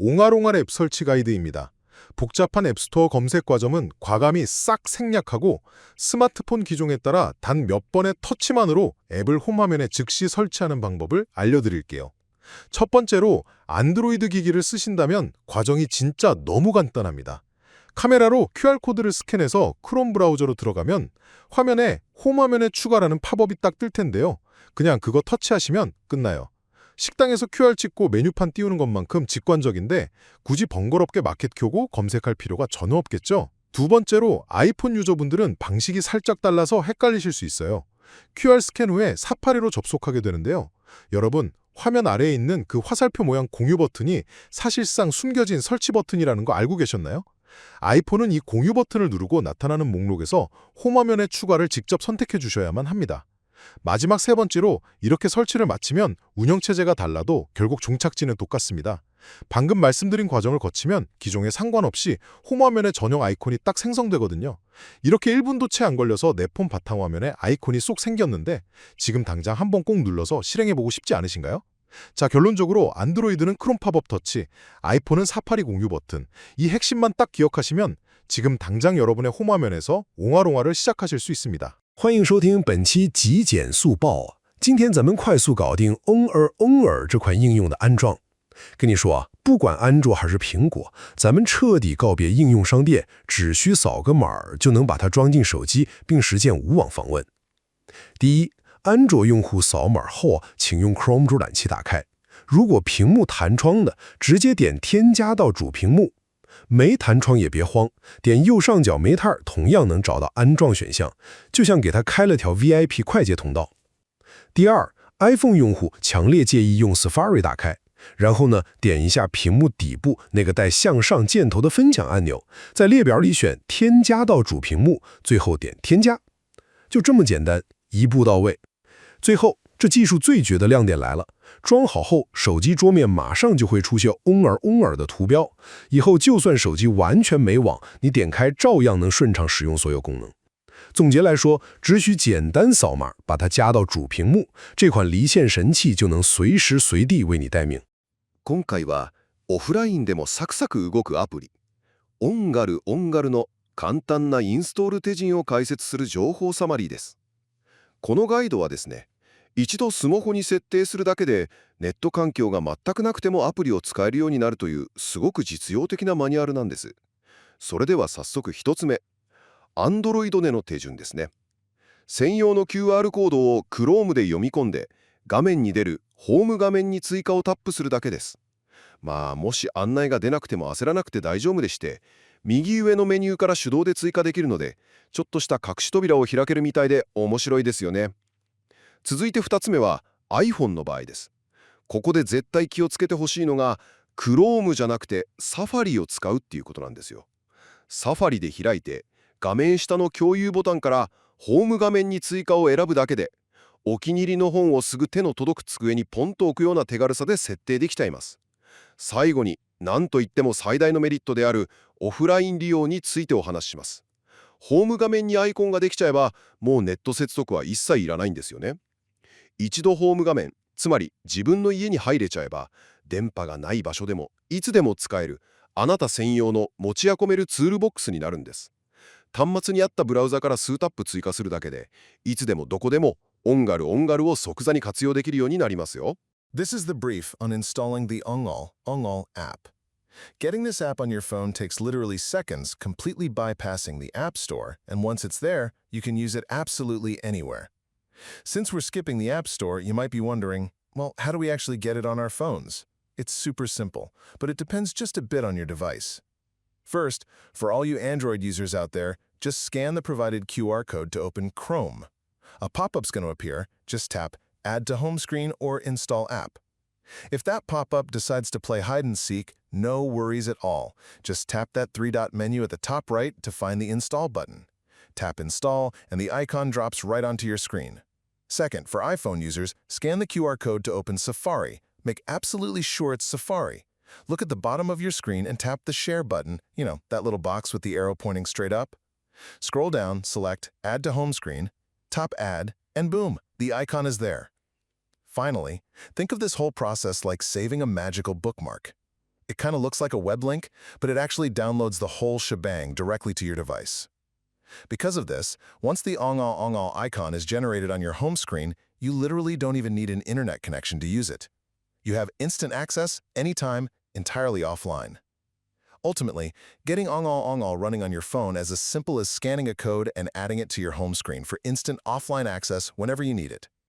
옹알옹알 앱 설치 가이드입니다. 복잡한 앱스토어 검색 과정은 과감히 싹 생략하고 스마트폰 기종에 따라 단 몇 번의 터치만으로 앱을 홈화면에 즉시 설치하는 방법을 알려드릴게요. 첫 번째로 안드로이드 기기를 쓰신다면 과정이 진짜 너무 간단합니다. 카메라로 QR코드를 스캔해서 크롬 브라우저로 들어가면 화면에 홈화면에 추가라는 팝업이 딱 뜰 텐데요. 그냥 그거 터치하시면 끝나요. 식당에서 QR 찍고 메뉴판 띄우는 것만큼 직관적인데 굳이 번거롭게 마켓 켜고 검색할 필요가 전혀 없겠죠? 두 번째로 아이폰 유저분들은 방식이 살짝 달라서 헷갈리실 수 있어요. QR 스캔 후에 사파리로 접속하게 되는데요. 여러분, 화면 아래에 있는 그 화살표 모양 공유 버튼이 사실상 숨겨진 설치 버튼이라는 거 알고 계셨나요? 아이폰은 이 공유 버튼을 누르고 나타나는 목록에서 홈화면의 추가를 직접 선택해 주셔야만 합니다. 마지막 세 번째로 이렇게 설치를 마치면 운영체제가 달라도 결국 종착지는 똑같습니다. 방금 말씀드린 과정을 거치면 기종에 상관없이 홈화면에 전용 아이콘이 딱 생성되거든요. 이렇게 1분도 채 안 걸려서 내 폰 바탕화면에 아이콘이 쏙 생겼는데 지금 당장 한번 꼭 눌러서 실행해보고 싶지 않으신가요? 자, 결론적으로 안드로이드는 크롬 팝업 터치, 아이폰은 사파리 공유 버튼. 이 핵심만 딱 기억하시면 지금 당장 여러분의 홈화면에서 옹알옹알을 시작하실 수 있습니다. 欢迎收听本期极简速报。今天咱们快速搞定 ongR 这款应用的安装。跟你说啊，不管安卓还是苹果，咱们彻底告别应用商店，只需扫个码就能把它装进手机，并实现无网访问。第一，安卓用户扫码后请用 Chrome 浏览器打开。如果屏幕弹窗的，直接点添加到主屏幕。没弹窗也别慌，点右上角煤炭同样能找到安装选项，就像给它开了条 VIP 快捷通道。第二 ，iPhone 用户强烈建议用 Safari 打开，然后呢，点一下屏幕底部那个带向上箭头的分享按钮，在列表里选添加到主屏幕，最后点添加，就这么简单，一步到位。最后，这技术最绝的亮点来了。装好后，手机桌面马上就会出现 ongR 的图标，以后就算手机完全没网，你点开照样能顺畅使用所有功能。总结来说，只需简单扫码，把它加到主屏幕，这款离线神器就能随时随地为你待命。今回はオフラインでもサクサク動くアプリ、옹알の簡単なインストール手順を解説する情報サマリーです。このガイドはですね、一度スマホに設定するだけでネット環境が全くなくてもアプリを使えるようになるというすごく実用的なマニュアルなんです。それでは早速一つ目、Android での手順ですね。専用の QR コードを Chrome で読み込んで画面に出るホーム画面に追加をタップするだけです。もし案内が出なくても焦らなくて大丈夫でして、右上のメニューから手動で追加できるので、ちょっとした隠し扉を開けるみたいで面白いですよね。続いて2つ目は iPhone の場合です。ここで絶対気をつけてほしいのが Chrome じゃなくて Safari を使うっていうことなんですよ。Safari で開いて画面下の共有ボタンからホーム画面に追加を選ぶだけでお気に入りの本をすぐ手の届く机にポンと置くような手軽さで設定できちゃいます。最後に何といっても最大のメリットであるオフライン利用についてお話しします。ホーム画面にアイコンができちゃえばもうネット接続は一切いらないんですよね。一度ホーム画面、つまり自分の家に入れちゃえば、電波がない場所でもいつでも使える、あなた専用の持ち運べるツールボックスになるんです。端末にあったブラウザから数タップ追加するだけで、いつでもどこでも옹알を即座に活用できるようになりますよ。This is the brief on installing the ongR app. Getting this app on your phone takes literally seconds, completely bypassing the App Store, and once it's there, you can use it absolutely anywhere. Since we're skipping the App Store, you might be wondering, well, how do we actually get it on our phones? It's super simple, but it depends just a bit on your device. First, for all you Android users out there, just scan the provided QR code to open Chrome. A pop-up's going to appear. Just tap Add to Home Screen or Install App. If that pop-up decides to play hide and seek, no worries at all. Just tap that three-dot menu at the top right to find the Install button. Tap Install, and the icon drops right onto your screen. Second, for iPhone users, scan the QR code to open Safari. Make absolutely sure it's Safari. Look at the bottom of your screen and tap the Share button, that little box with the arrow pointing straight up. Scroll down, select Add to Home Screen, tap Add, and boom, the icon is there. Finally, think of this whole process like saving a magical bookmark. It kind of looks like a web link, but it actually downloads the whole shebang directly to your device. Because of this, once the ongR icon is generated on your home screen, you literally don't even need an internet connection to use it. You have instant access, anytime, entirely offline. Ultimately, getting ongR running on your phone as simple as scanning a code and adding it to your home screen for instant offline access whenever you need it.